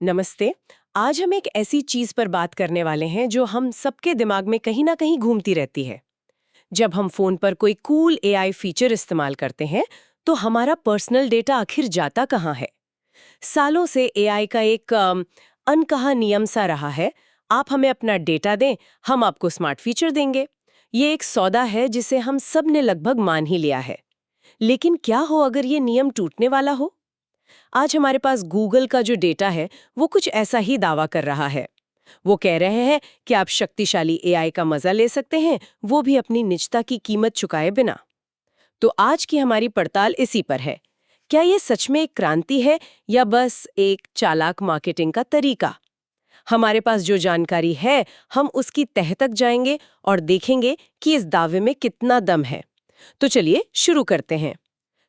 नमस्ते। आज हम एक ऐसी चीज पर बात करने वाले हैं जो हम सबके दिमाग में कहीं ना कहीं घूमती रहती है। जब हम फोन पर कोई कूल एआई फीचर इस्तेमाल करते हैं तो हमारा पर्सनल डेटा आखिर जाता कहाँ है। सालों से एआई का एक अनकहा नियम सा रहा है, आप हमें अपना डेटा दें, हम आपको स्मार्ट फीचर देंगे। ये एक सौदा है जिसे हम सब ने लगभग मान ही लिया है। लेकिन क्या हो अगर ये नियम टूटने वाला हो। आज हमारे पास गूगल का जो डेटा है वो कुछ ऐसा ही दावा कर रहा है। वो कह रहे हैं कि आप शक्तिशाली एआई का मजा ले सकते हैं, वो भी अपनी निजता की कीमत चुकाए बिना। तो आज की हमारी पड़ताल इसी पर है। क्या ये सच में एक क्रांति है या बस एक चालाक मार्केटिंग का तरीका? हमारे पास जो जानकारी है हम उसकी तह तक जाएंगे और देखेंगे कि इस दावे में कितना दम है। तो चलिए शुरू करते हैं।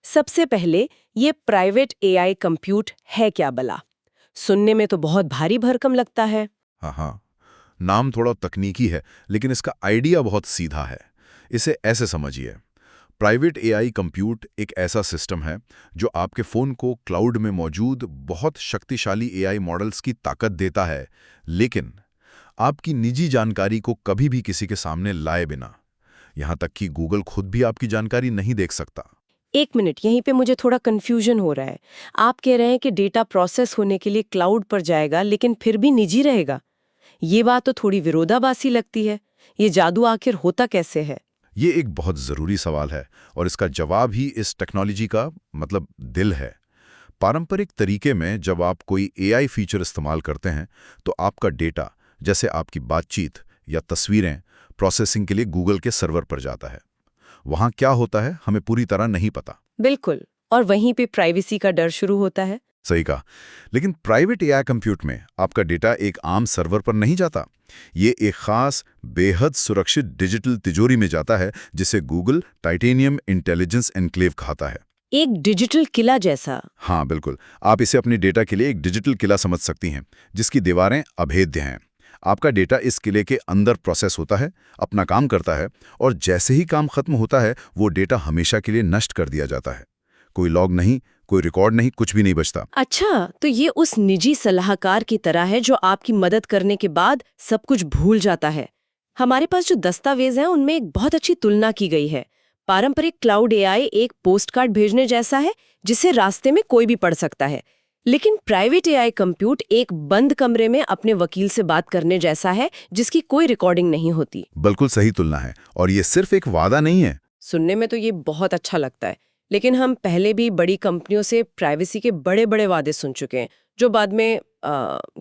सबसे पहले ये प्राइवेट एआई कंप्यूट है क्या भला? सुनने में तो बहुत भारी भरकम लगता है। हाँ, नाम थोड़ा तकनीकी है, लेकिन इसका आइडिया बहुत सीधा है। इसे ऐसे समझिए, प्राइवेट एआई कंप्यूट एक ऐसा सिस्टम है जो आपके फ़ोन को क्लाउड में मौजूद बहुत शक्तिशाली एआई मॉडल्स की ताकत देता है, लेकिन आपकी निजी जानकारी को कभी भी किसी के सामने लाए बिना। यहाँ तक कि गूगल खुद भी आपकी जानकारी नहीं देख सकता। एक मिनट, यहीं पे मुझे थोड़ा कंफ्यूजन हो रहा है। आप कह रहे हैं कि डेटा प्रोसेस होने के लिए क्लाउड पर जाएगा लेकिन फिर भी निजी रहेगा। ये बात तो थोड़ी विरोधाभासी लगती है। ये जादू आखिर होता कैसे है? ये एक बहुत ज़रूरी सवाल है और इसका जवाब ही इस टेक्नोलॉजी का दिल है। पारंपरिक तरीके में जब आप कोई एआई फीचर इस्तेमाल करते हैं तो आपका डेटा, जैसे आपकी बातचीत या तस्वीरें, प्रोसेसिंग के लिए गूगल के सर्वर पर जाता है। वहाँ क्या होता है हमें पूरी तरह नहीं पता। बिल्कुल। और वहीं पे प्राइवेसी का डर शुरू होता है। सही कहा। लेकिन प्राइवेट एआई कंप्यूट में आपका डेटा एक आम सर्वर पर नहीं जाता। ये एक खास, बेहद सुरक्षित डिजिटल तिजोरी में जाता है जिसे गूगल टाइटेनियम इंटेलिजेंस एन्क्लेव कहता है। एक डिजिटल किला जैसा। हाँ बिल्कुल, आप इसे अपने डेटा के लिए एक डिजिटल किला समझ सकती हैं, जिसकी दीवारें अभेद्य हैं। आपका डेटा इस किले के अंदर प्रोसेस होता है, अपना काम करता है, और जैसे ही काम खत्म होता है वो डेटा हमेशा के लिए नष्ट कर दिया जाता है। कोई लॉग नहीं, कोई रिकॉर्ड नहीं, कुछ भी नहीं बचता। अच्छा, तो ये उस निजी सलाहकार की तरह है जो आपकी मदद करने के बाद सब कुछ भूल जाता है। हमारे पास जो दस्तावेज हैं उनमें एक बहुत अच्छी तुलना की गई है। पारंपरिक क्लाउड एआई एक पोस्टकार्ड भेजने जैसा है जिसे रास्ते में कोई भी पढ़ सकता है, लेकिन प्राइवेट एआई कंप्यूट एक बंद कमरे में अपने वकील से बात करने जैसा है जिसकी कोई रिकॉर्डिंग नहीं होती। बिल्कुल सही तुलना है, और ये सिर्फ एक वादा नहीं है। सुनने में तो ये बहुत अच्छा लगता है, लेकिन हम पहले भी बड़ी कंपनियों से प्राइवेसी के बड़े बड़े वादे सुन चुके हैं जो बाद में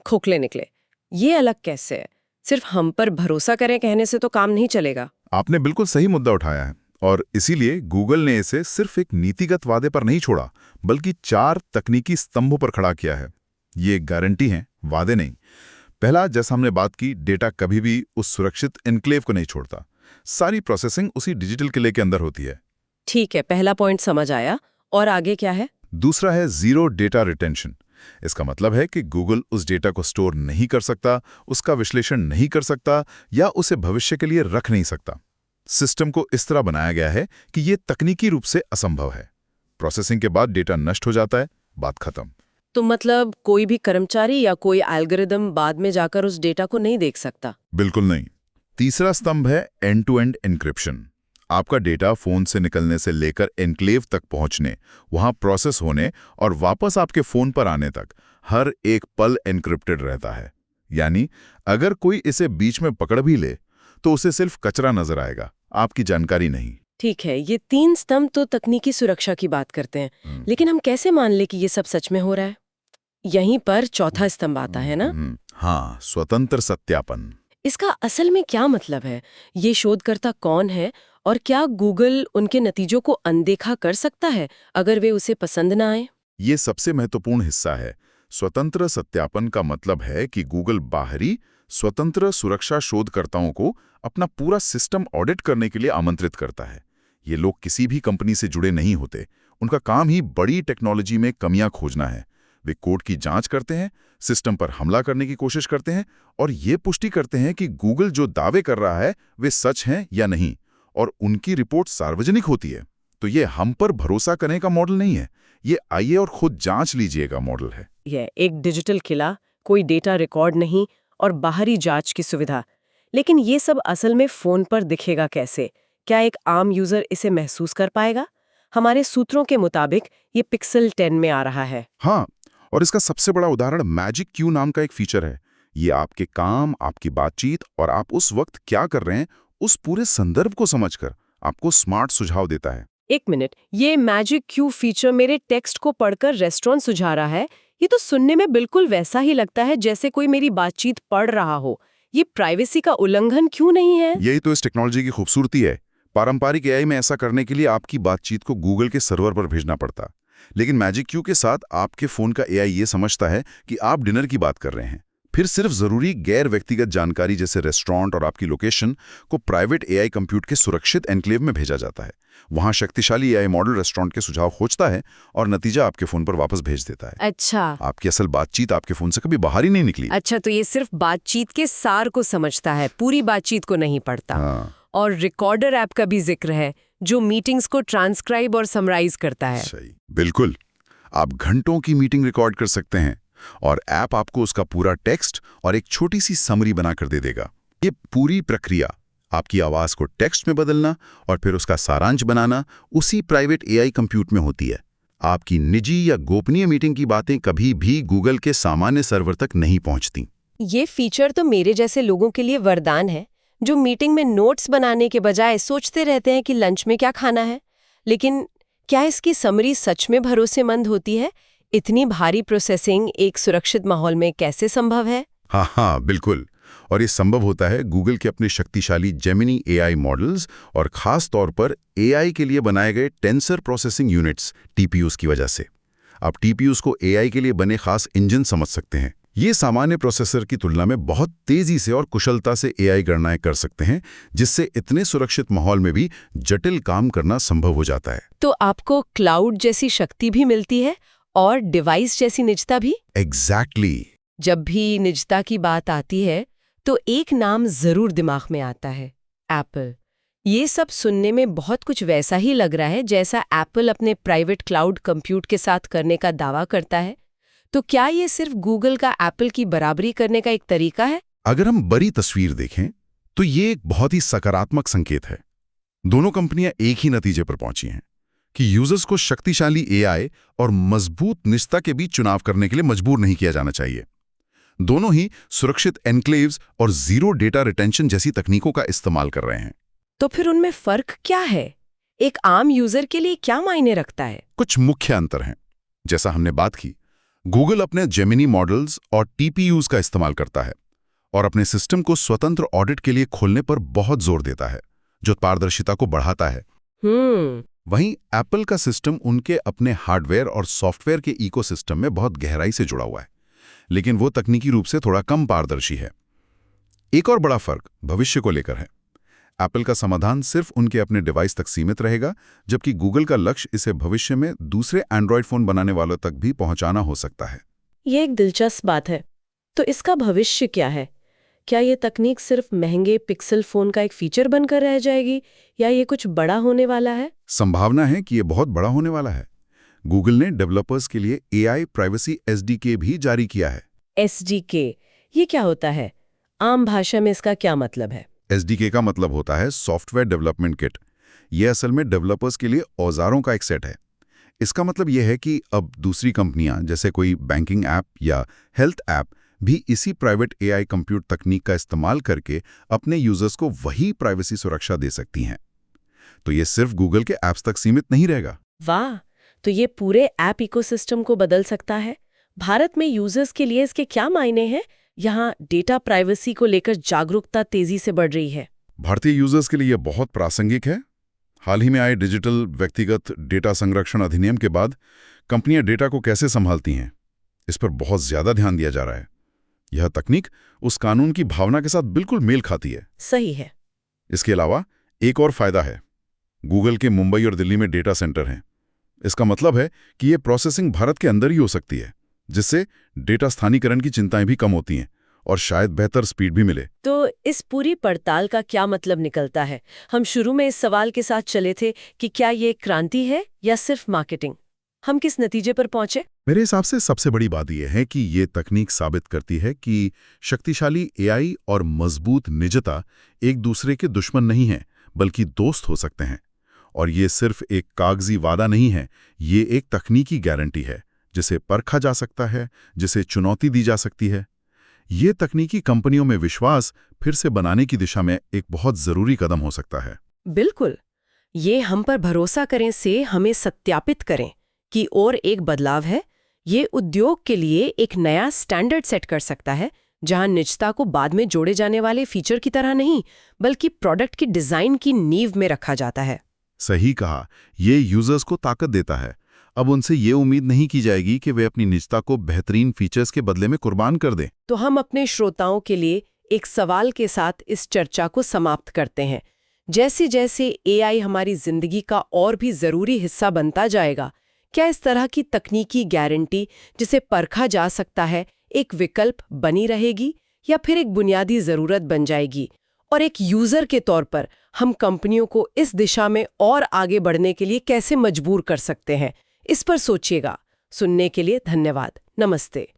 खोखले निकले। ये अलग कैसे है? सिर्फ हम पर भरोसा करें कहने से तो काम नहीं चलेगा। आपने बिल्कुल सही मुद्दा उठाया है, और इसीलिए गूगल ने इसे सिर्फ एक नीतिगत वादे पर नहीं छोड़ा, बल्कि 4 तकनीकी स्तंभों पर खड़ा किया है। ये गारंटी हैं, वादे नहीं। पहला, जैसा हमने बात की, डेटा कभी भी उस सुरक्षित एन्क्लेव को नहीं छोड़ता। सारी प्रोसेसिंग उसी डिजिटल किले के अंदर होती है। ठीक है, पहला पॉइंट समझ आया। और आगे क्या है? दूसरा है जीरो डेटा रिटेंशन। इसका मतलब है कि गूगल उस डेटा को स्टोर नहीं कर सकता, उसका विश्लेषण नहीं कर सकता, या उसे भविष्य के लिए रख नहीं सकता। सिस्टम को इस तरह बनाया गया है कि यह तकनीकी रूप से असंभव है। प्रोसेसिंग के बाद डेटा नष्ट हो जाता है, बात खत्म। तो मतलब कोई भी कर्मचारी या कोई एल्गोरिदम बाद में जाकर उस डेटा को नहीं देख सकता? बिल्कुल नहीं। तीसरा स्तंभ है एंड टू एंड एन्क्रिप्शन। आपका डेटा फोन से निकलने से लेकर एन्क्लेव तक पहुंचने, वहां प्रोसेस होने और वापस आपके फोन पर आने तक हर एक पल एन्क्रिप्टेड रहता है। यानी अगर कोई इसे बीच में पकड़ भी ले तो उसे सिर्फ कचरा नजर आएगा, आपकी जानकारी नहीं। ठीक है, ये 3 स्तंभ तो तकनीकी सुरक्षा की बात करते हैं, लेकिन हम कैसे मान ले कि ये सब सच में हो रहा है? यहीं पर चौथा स्तंभ आता है ना? हाँ, स्वतंत्र सत्यापन। इसका असल में क्या मतलब है? ये शोधकर्ता कौन है और क्या गूगल उनके नतीजों को अनदेखा कर सकता है अगर वे उसे पसंद ना आए? ये सबसे महत्वपूर्ण हिस्सा है। स्वतंत्र सत्यापन का मतलब है कि गूगल बाहरी स्वतंत्र सुरक्षा शोधकर्ताओं को अपना पूरा सिस्टम ऑडिट करने के लिए आमंत्रित करता है। ये लोग किसी भी कंपनी से जुड़े नहीं होते। उनका काम ही बड़ी टेक्नोलॉजी में कमियां खोजना है। वे कोड की जांच करते हैं, सिस्टम पर हमला करने की कोशिश करते हैं, और ये पुष्टि करते हैं कि गूगल जो दावे कर रहा है वे सच हैं या नहीं, और उनकी रिपोर्ट सार्वजनिक होती है। तो ये हम पर भरोसा करने का मॉडल नहीं है, ये आइए और खुद जांच लीजिएगा मॉडल है। यह एक डिजिटल किला, कोई डेटा रिकॉर्ड नहीं और बाहरी जांच की सुविधा। लेकिन ये सब असल में फोन पर दिखेगा कैसे? क्या एक आम यूजर इसे महसूस कर पाएगा? हमारे सूत्रों के मुताबिक ये पिक्सल 10 में आ रहा है। हाँ, और इसका सबसे बड़ा उदाहरण मैजिक क्यू नाम का एक फीचर है। ये आपके काम, आपकी बातचीत और आप उस वक्त क्या कर रहे हैं, उस पूरे संदर्भ को समझकर आपको स्मार्ट सुझाव देता है। एक मिनट, ये मैजिक क्यू फीचर मेरे टेक्स्ट को पढ़कर रेस्टोरेंट सुझा रहा है। ये तो सुनने में बिल्कुल वैसा ही लगता है जैसे कोई मेरी बातचीत पढ़ रहा हो। ये प्राइवेसी का उल्लंघन क्यों नहीं है? यही तो इस टेक्नोलॉजी की खूबसूरती है। पारंपरिक एआई में ऐसा करने के लिए आपकी बातचीत को गूगल के सर्वर पर भेजना पड़ता, लेकिन मैजिक क्यू के साथ आपके फोन का एआई ये समझता है कि आप डिनर की बात कर रहे हैं। फिर सिर्फ जरूरी गैर व्यक्तिगत जानकारी जैसे रेस्टोरेंट और आपकी लोकेशन को प्राइवेट एआई कंप्यूट के सुरक्षित एन्क्लेव में भेजा जाता है। वहां शक्तिशाली एआई मॉडल रेस्टोरेंट के सुझाव खोजता है और नतीजा आपके फोन पर वापस भेज देता है। अच्छा। आपकी असल बातचीत आपके फोन से कभी बाहर ही नहीं निकली। अच्छा, तो ये सिर्फ बातचीत के सार को समझता है, पूरी बातचीत को नहीं पढ़ता। हाँ। और रिकॉर्डर ऐप का भी जिक्र है, जो मीटिंग्स को ट्रांसक्राइब और समराइज करता है। सही, बिल्कुल। आप घंटों की मीटिंग रिकॉर्ड कर सकते हैं और ऐप आपको उसका पूरा टेक्स्ट और एक छोटी सी समरी बनाकर दे देगा। ये पूरी प्रक्रिया, आपकी आवाज को टेक्स्ट में बदलना और फिर उसका सारांश बनाना, उसी प्राइवेट एआई कंप्यूट में होती है। आपकी निजी या गोपनीय मीटिंग की बातें कभी भी गूगल के सामान्य सर्वर तक नहीं पहुंचती। ये फीचर तो मेरे जैसे लोगों के लिए वरदान है, जो मीटिंग में नोट्स बनाने के बजाय सोचते रहते हैं कि लंच में क्या खाना है। लेकिन क्या इसकी समरी सच में भरोसेमंद होती है? इतनी भारी प्रोसेसिंग एक सुरक्षित माहौल में कैसे संभव है? हाँ, बिल्कुल। और ये संभव होता है गूगल के अपने शक्तिशाली जेमिनी एआई मॉडल्स और खास तौर पर एआई के लिए बनाए गए टेंसर प्रोसेसिंग यूनिट्स टीपीयूज की वजह से। आप टीपीयूज को एआई के लिए बने खास इंजन समझ सकते हैं। ये सामान्य प्रोसेसर की तुलना में बहुत तेजी से और कुशलता से एआई गणनाएं कर सकते हैं, जिससे इतने सुरक्षित माहौल में भी जटिल काम करना संभव हो जाता है। तो आपको क्लाउड जैसी शक्ति भी मिलती है और डिवाइस जैसी निजता भी? एग्जैक्टली। जब भी निजता की बात आती है तो एक नाम जरूर दिमाग में आता है, एप्पल। ये सब सुनने में बहुत कुछ वैसा ही लग रहा है जैसा एप्पल अपने प्राइवेट क्लाउड कंप्यूट के साथ करने का दावा करता है। तो क्या ये सिर्फ गूगल का एप्पल की बराबरी करने का एक तरीका है? अगर हम बड़ी तस्वीर देखें तो ये एक बहुत ही सकारात्मक संकेत है। दोनों कंपनियां एक ही नतीजे पर पहुंची हैं कि यूजर्स को शक्तिशाली एआई और मजबूत निजता के बीच चुनाव करने के लिए मजबूर नहीं किया जाना चाहिए। दोनों ही सुरक्षित एन्क्लेव्स और जीरो डेटा रिटेंशन जैसी तकनीकों का इस्तेमाल कर रहे हैं। तो फिर उनमें फर्क क्या है? एक आम यूजर के लिए क्या मायने रखता है? कुछ मुख्य अंतर हैं। जैसा हमने बात की, गूगल अपने जेमिनी मॉडल्स और टीपीयूज का इस्तेमाल करता है और अपने सिस्टम को स्वतंत्र ऑडिट के लिए खोलने पर बहुत जोर देता है, जो पारदर्शिता को बढ़ाता है। वहीं एप्पल का सिस्टम उनके अपने हार्डवेयर और सॉफ्टवेयर के इकोसिस्टम में बहुत गहराई से जुड़ा हुआ है, लेकिन वो तकनीकी रूप से थोड़ा कम पारदर्शी है। एक और बड़ा फर्क भविष्य को लेकर है। एप्पल का समाधान सिर्फ उनके अपने डिवाइस तक सीमित रहेगा, जबकि गूगल का लक्ष्य इसे भविष्य में दूसरे एंड्रॉयड फोन बनाने वालों तक भी पहुंचाना हो सकता है। ये एक दिलचस्प बात है। तो इसका भविष्य क्या है? क्या ये तकनीक सिर्फ महंगे पिक्सल फोन का एक फीचर बनकर रह जाएगी या ये कुछ बड़ा होने वाला है? संभावना है कि ये बहुत बड़ा होने वाला है। गूगल ने डेवलपर्स के लिए एआई प्राइवेसी एसडीके भी जारी किया है। एसडीके, ये क्या होता है? आम भाषा में इसका क्या मतलब है? एसडीके का मतलब होता है सॉफ्टवेयर डेवलपमेंट किट। ये असल में डेवलपर्स के लिए औजारों का एक सेट है। इसका मतलब यह है कि अब दूसरी कंपनियां जैसे कोई बैंकिंग ऐप या हेल्थ ऐप भी इसी प्राइवेट एआई कंप्यूट तकनीक का इस्तेमाल करके अपने यूजर्स को वही प्राइवेसी सुरक्षा दे सकती हैं। तो ये सिर्फ गूगल के ऐप्स तक सीमित नहीं रहेगा। वाह, तो ये पूरे ऐप इकोसिस्टम को बदल सकता है। भारत में यूजर्स के लिए इसके क्या मायने हैं? यहाँ डेटा प्राइवेसी को लेकर जागरूकता तेजी से बढ़ रही है। भारतीय यूजर्स के लिए यह बहुत प्रासंगिक है। हाल ही में आए डिजिटल व्यक्तिगत डेटा संरक्षण अधिनियम के बाद कंपनियां डेटा को कैसे संभालती हैं, इस पर बहुत ज्यादा ध्यान दिया जा रहा है। यह तकनीक उस कानून की भावना के साथ बिल्कुल मेल खाती है। सही है। इसके अलावा एक और फायदा है। गूगल के मुंबई और दिल्ली में डेटा सेंटर हैं। इसका मतलब है कि ये प्रोसेसिंग भारत के अंदर ही हो सकती है, जिससे डेटा स्थानीकरण की चिंताएं भी कम होती हैं और शायद बेहतर स्पीड भी मिले। तो इस पूरी पड़ताल का क्या मतलब निकलता है? हम शुरू में इस सवाल के साथ चले थे कि क्या ये क्रांति है या सिर्फ मार्केटिंग? हम किस नतीजे पर पहुंचे? मेरे हिसाब से सबसे बड़ी बात यह है कि ये तकनीक साबित करती है कि शक्तिशाली एआई और मजबूत निजता एक दूसरे के दुश्मन नहीं हैं, बल्कि दोस्त हो सकते हैं। और ये सिर्फ एक कागजी वादा नहीं है, ये एक तकनीकी गारंटी है, जिसे परखा जा सकता है, जिसे चुनौती दी जा सकती है। ये तकनीकी कंपनियों में विश्वास फिर से बनाने की दिशा में एक बहुत जरूरी कदम हो सकता है। बिल्कुल। ये हम पर भरोसा करें से हमें सत्यापित करें कि और एक बदलाव है, ये उद्योग के लिए एक नया स्टैंडर्ड सेट कर सकता है, जहां निजता को बाद में जोड़े जाने वाले फीचर की तरह नहीं, बल्कि प्रोडक्ट की डिजाइन की नींव में रखा जाता है। सही कहा, ये यूजर्स को ताकत देता है। अब उनसे ये उम्मीद नहीं की जाएगी कि वे अपनी निजता को बेहतरीन फीचर्स के बदले में कुर्बान कर दें। तो हम अपने श्रोताओं के लिए एक सवाल के साथ इस चर्चा को समाप्त करते हैं। जैसे जैसे एआई हमारी जिंदगी का और भी जरूरी हिस्सा बनता जाएगा, क्या इस तरह की तकनीकी गारंटी जिसे परखा जा सकता है एक विकल्प बनी रहेगी, या फिर एक बुनियादी जरूरत बन जाएगी? और एक यूजर के तौर पर हम कंपनियों को इस दिशा में और आगे बढ़ने के लिए कैसे मजबूर कर सकते हैं? इस पर सोचिएगा। सुनने के लिए धन्यवाद। नमस्ते।